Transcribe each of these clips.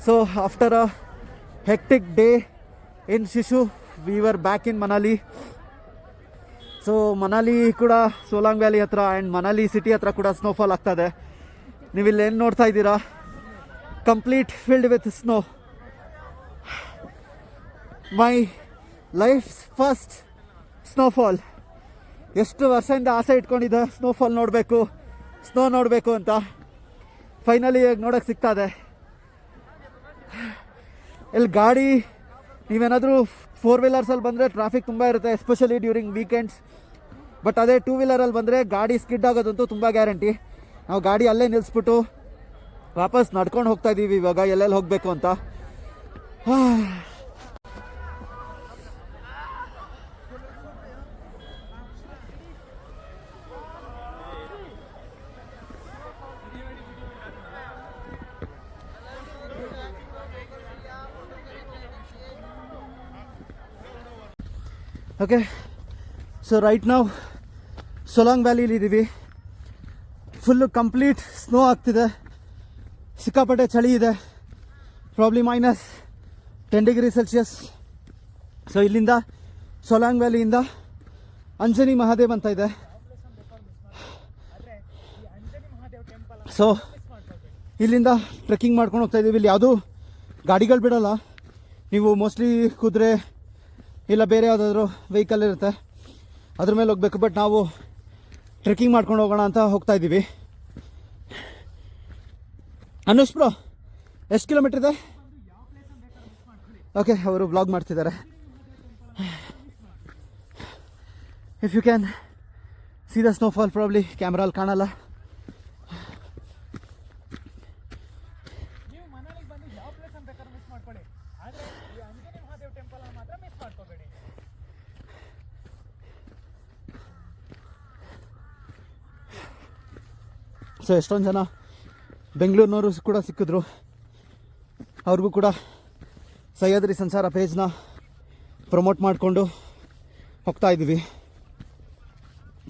So after a hectic day in Shishu, we were back in Manali. So Manali ಕೂಡ Solang valley ಹತ್ರ and Manali city ಹತ್ರ ಕೂಡ snowfall ಆಗ್ತಾಯಿದೆ. ನೀವಿಲ್ಲಿ ಏನು ನೋಡ್ತಾ ಇದ್ದೀರಾ, complete filled with snow. My life first snowfall. ಎಷ್ಟು ವರ್ಷದಿಂದ ಆಸೆ ಇಟ್ಕೊಂಡಿದ್ದೆ ಸ್ನೋಫಾಲ್ ನೋಡಬೇಕು, ಸ್ನೋ ನೋಡಬೇಕು ಅಂತ. ಫೈನಲಿ ಈಗ ನೋಡೋಕ್ಕೆ ಸಿಗ್ತಾಯಿದೆ. ಇಲ್ಲಿ ಗಾಡಿ ನೀವೇನಾದರೂ 4 ವೀಲರ್ಸಲ್ಲಿ ಬಂದರೆ ಟ್ರಾಫಿಕ್ ತುಂಬ ಇರುತ್ತೆ, ಎಸ್ಪೆಷಲಿ ಡ್ಯೂರಿಂಗ್ ವೀಕೆಂಡ್ಸ್. ಬಟ್ ಅದೇ 2 ವೀಲರಲ್ಲಿ ಬಂದರೆ ಗಾಡಿ ಸ್ಕಿಡ್ ಆಗೋದಂತೂ ತುಂಬ ಗ್ಯಾರಂಟಿ. ನಾವು ಗಾಡಿ ಅಲ್ಲೇ ನಿಲ್ಲಿಸ್ಬಿಟ್ಟು ವಾಪಸ್ ನಡ್ಕೊಂಡು ಹೋಗ್ತಾ ಇದ್ದೀವಿ ಇವಾಗ ಎಲ್ಲೆಲ್ಲಿ ಹೋಗಬೇಕು ಅಂತ. ಓಕೆ, ಸೊ ರೈಟ್ ನಾವು ಸೊಲಾಂಗ್ ವ್ಯಾಲಿಲಿದ್ದೀವಿ. ಫುಲ್ಲು ಕಂಪ್ಲೀಟ್ ಸ್ನೋ ಆಗ್ತಿದೆ, ಸಿಕ್ಕಾಪಟ್ಟೆ ಚಳಿ ಇದೆ, ಪ್ರಾಬ್ಲಿ -10 ಡಿಗ್ರಿ ಸೆಲ್ಸಿಯಸ್. ಸೊ ಇಲ್ಲಿಂದ ಸೊಲಾಂಗ್ ವ್ಯಾಲಿಯಿಂದ ಅಂಜನಿ ಮಹಾದೇವ್ ಅಂತ ಇದೆ. ಸೊ ಇಲ್ಲಿಂದ ಟ್ರೆಕ್ಕಿಂಗ್ ಮಾಡ್ಕೊಂಡು ಹೋಗ್ತಾ ಇದ್ದೀವಿ. ಇಲ್ಲಿ ಯಾವುದೂ ಗಾಡಿಗಳು ಬಿಡೋಲ್ಲ, ನೀವು ಮೋಸ್ಟ್ಲಿ ಕುದುರೆ ಇಲ್ಲ ಬೇರೆ ಯಾವುದಾದ್ರೂ ವೆಹಿಕಲ್ ಇರುತ್ತೆ ಅದ್ರ ಮೇಲೆ ಹೋಗಬೇಕು. ಬಟ್ ನಾವು ಟ್ರೆಕ್ಕಿಂಗ್ ಮಾಡ್ಕೊಂಡು ಹೋಗೋಣ ಅಂತ ಹೋಗ್ತಾ ಇದ್ದೀವಿ. ಅನುಷ್ ಬ್ರೋ, ಎಷ್ಟು ಕಿಲೋಮೀಟ್ರ್ ಇದೆ? ಓಕೆ, ಅವರು ವ್ಲಾಗ್ ಮಾಡ್ತಿದ್ದಾರೆ. If you can see the snowfall, probably ಕ್ಯಾಮ್ರಲ್ಲಿ ಕಾಣಲ್ಲ. ಸೊ ಎಷ್ಟೊಂದು ಜನ ಬೆಂಗಳೂರಿನವರು ಕೂಡ ಸಿಕ್ಕಿದ್ರು. ಅವ್ರಿಗೂ ಕೂಡ ಸಹ್ಯಾದ್ರಿ ಸಂಸಾರ ಪೇಜ್ನ ಪ್ರಮೋಟ್ ಮಾಡಿಕೊಂಡು ಹೋಗ್ತಾ ಇದ್ದೀವಿ.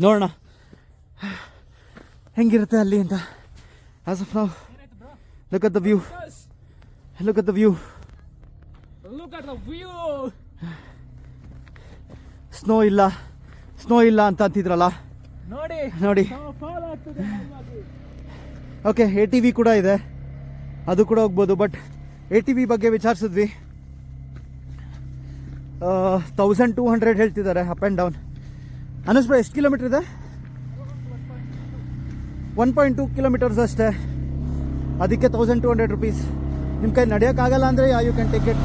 ನೋಡೋಣ ಹೆಂಗಿರುತ್ತೆ ಅಲ್ಲಿ ಅಂತ. As of now look at the view, look at the view. Snow ಇಲ್ಲ, ಸ್ನೋ ಇಲ್ಲ ಅಂತ ಅಂತಿದ್ರಲ್ಲ, ನೋಡಿ. ಓಕೆ, ATV ಕೂಡ ಇದೆ, ಅದು ಕೂಡ ಹೋಗ್ಬೋದು. ಬಟ್ ATV ಬಗ್ಗೆ ವಿಚಾರಿಸಿದ್ವಿ, 1200 ಹೇಳ್ತಿದ್ದಾರೆ up and down. Anush Bhai, ಎಷ್ಟು ಕಿಲೋಮೀಟ್ರ್ ಇದೆ? 1.2 ಕಿಲೋಮೀಟರ್ಸ್ ಅಷ್ಟೇ, ಅದಕ್ಕೆ 1200 rupees. ನಿಮ್ಮ ಕೈ ನಡೆಯೋಕ್ಕಾಗಲ್ಲ ಅಂದರೆ you can take it.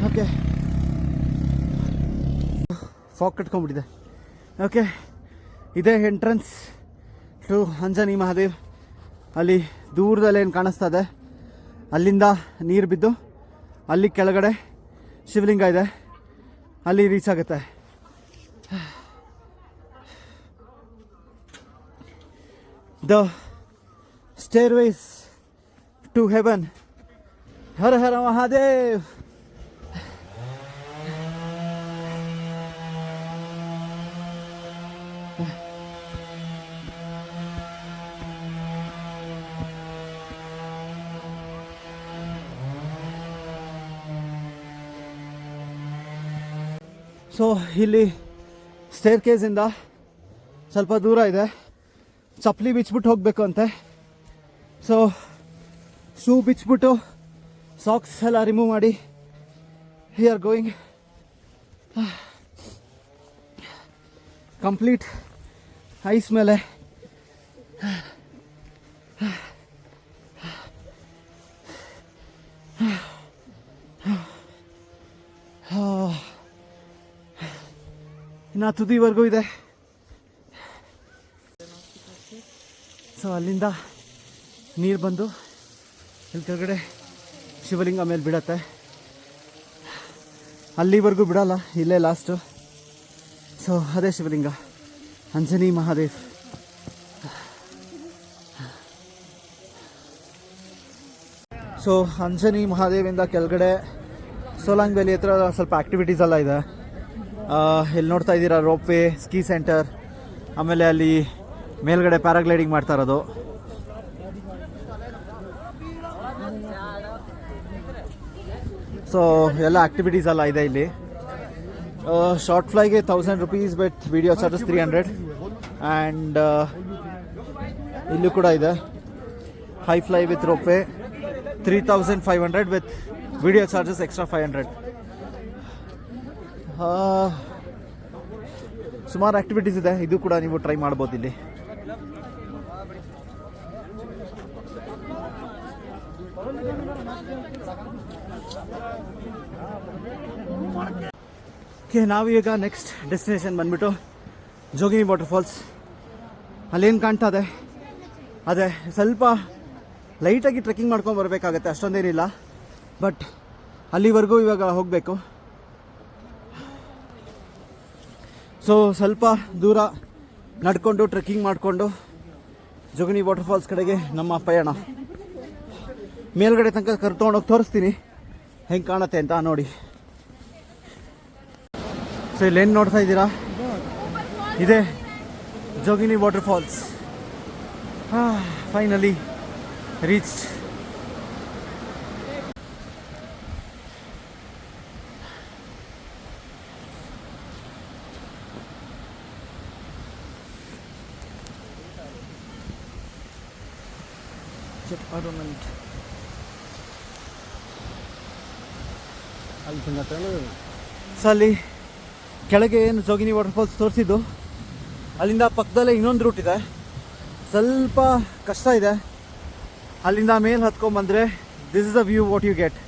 Okay, fog ಕಟ್ಕೊಂಡ್ಬಿಟ್ಟಿದೆ. ಓಕೆ, ಇದೇ ಎಂಟ್ರೆನ್ಸ್ ಟು ಅಂಜನಿ ಮಹಾದೇವ್. ಅಲ್ಲಿ ದೂರದಲ್ಲಿ ಏನು ಕಾಣಿಸ್ತಾ ಇದೆ, ಅಲ್ಲಿಂದ ನೀರು ಬಿದ್ದು ಅಲ್ಲಿ ಕೆಳಗಡೆ ಶಿವಲಿಂಗ ಇದೆ, ಅಲ್ಲಿ ರೀಚ್ ಆಗುತ್ತೆ. The stairways to heaven. Hara Hara Mahadev. So ಇಲ್ಲಿ ಸ್ಟೇರ್ ಕೇಸಿಂದ ಸ್ವಲ್ಪ ದೂರ ಇದೆ, ಚಪ್ಪಲಿ ಬಿಚ್ಚಿಬಿಟ್ಟು ಹೋಗಬೇಕು ಅಂತೆ. ಸೊ ಶೂ ಬಿಚ್ಚಿಬಿಟ್ಟು ಸಾಕ್ಸ್ ಎಲ್ಲ ರಿಮೂವ್ ಮಾಡಿ we are going. Complete ice ಮೇಲೆ ಇನ್ನು ತುದಿವರೆಗೂ ಇದೆ. ಸೊ ಅಲ್ಲಿಂದ ನೀರು ಬಂದು ಇಲ್ಲಿ ಕೆಳಗಡೆ ಶಿವಲಿಂಗ ಮೇಲೆ ಬಿಡತ್ತೆ. ಅಲ್ಲಿವರೆಗೂ ಬಿಡಲ್ಲ, ಇಲ್ಲೇ ಲಾಸ್ಟು. ಸೊ ಅದೇ ಶಿವಲಿಂಗ, ಅಂಜನಿ ಮಹಾದೇವ್. ಸೊ ಅಂಜನಿ ಮಹಾದೇವಿಂದ ಕೆಳಗಡೆ ಸೋಲಾಂಗ್ ವ್ಯಾಲಿ ಹತ್ರ ಸ್ವಲ್ಪ ಆ್ಯಕ್ಟಿವಿಟೀಸ್ ಎಲ್ಲ ಇದೆ. ಇಲ್ಲಿ ನೋಡ್ತಾ ಇದ್ದೀರಾ ರೋಪ್ ವೇ, ಸ್ಕೀ ಸೆಂಟರ್, ಆಮೇಲೆ ಅಲ್ಲಿ ಮೇಲ್ಗಡೆ ಪ್ಯಾರಾಗ್ಲೈಡಿಂಗ್ ಮಾಡ್ತಾ ಇರೋದು. ಸೊ ಎಲ್ಲ ಆಕ್ಟಿವಿಟೀಸ್ ಎಲ್ಲ ಇದೆ ಇಲ್ಲಿ. ಶಾರ್ಟ್ ಫ್ಲೈಗೆ 1000 rupees with video charges 300 and ಇಲ್ಲೂ ಕೂಡ ಇದೆ high fly with rope 3500 with video charges extra 500. ಸುಮಾರು ಆಕ್ಟಿವಿಟೀಸ್ ಇದೆ, ಇದು ಕೂಡ ನೀವು ಟ್ರೈ ಮಾಡ್ಬೋದು ಇಲ್ಲಿ. ಓಕೆ, ನಾವೀಗ ನೆಕ್ಸ್ಟ್ ಡೆಸ್ಟಿನೇಷನ್ ಬಂದ್ಬಿಟ್ಟು ಜೋಗಿನಿ ವಾಟರ್ಫಾಲ್ಸ್. ಅಲ್ಲೇನು ಕಾಣ್ತಾ ಇದೆ ಅದೇ ಸ್ವಲ್ಪ ಲೈಟಾಗಿ ಟ್ರೆಕ್ಕಿಂಗ್ ಮಾಡ್ಕೊಂಡು ಬರಬೇಕಾಗತ್ತೆ, ಅಷ್ಟೊಂದೇನಿಲ್ಲ. ಬಟ್ ಅಲ್ಲಿವರೆಗೂ ಇವಾಗ ಹೋಗಬೇಕು. ಸೊ ಸ್ವಲ್ಪ ದೂರ ನಡ್ಕೊಂಡು ಟ್ರೆಕ್ಕಿಂಗ್ ಮಾಡಿಕೊಂಡು ಜೋಗಿನಿ ವಾಟರ್ಫಾಲ್ಸ್ ಕಡೆಗೆ ನಮ್ಮ ಪಯಣ. ಮೇಲ್ಗಡೆ ತನಕ ಕರ್ಕೊಂಡೋಗಿ ತೋರಿಸ್ತೀನಿ ಹೆಂಗೆ ಕಾಣುತ್ತೆ ಅಂತ ನೋಡಿ. ಸೊ ಇಲ್ಲೇನು ನೋಡ್ತಾ ಇದ್ದೀರಾ, ಇದೆ Jogini waterfalls. Finally reached. So ಅಲ್ಲಿ ಕೆಳಗೆ ಏನು ಜೋಗಿನಿ ವಾಟರ್ಫಾಲ್ಸ್ ತೋರಿಸಿದ್ದು, ಅಲ್ಲಿಂದ ಪಕ್ಕದಲ್ಲೇ ಇನ್ನೊಂದು ರೂಟ್ ಇದೆ, ಸ್ವಲ್ಪ ಕಷ್ಟ ಇದೆ. ಅಲ್ಲಿಂದ ಮೇಲೆ ಹತ್ಕೊಂಡ್ಬಂದರೆ this is a view what you get.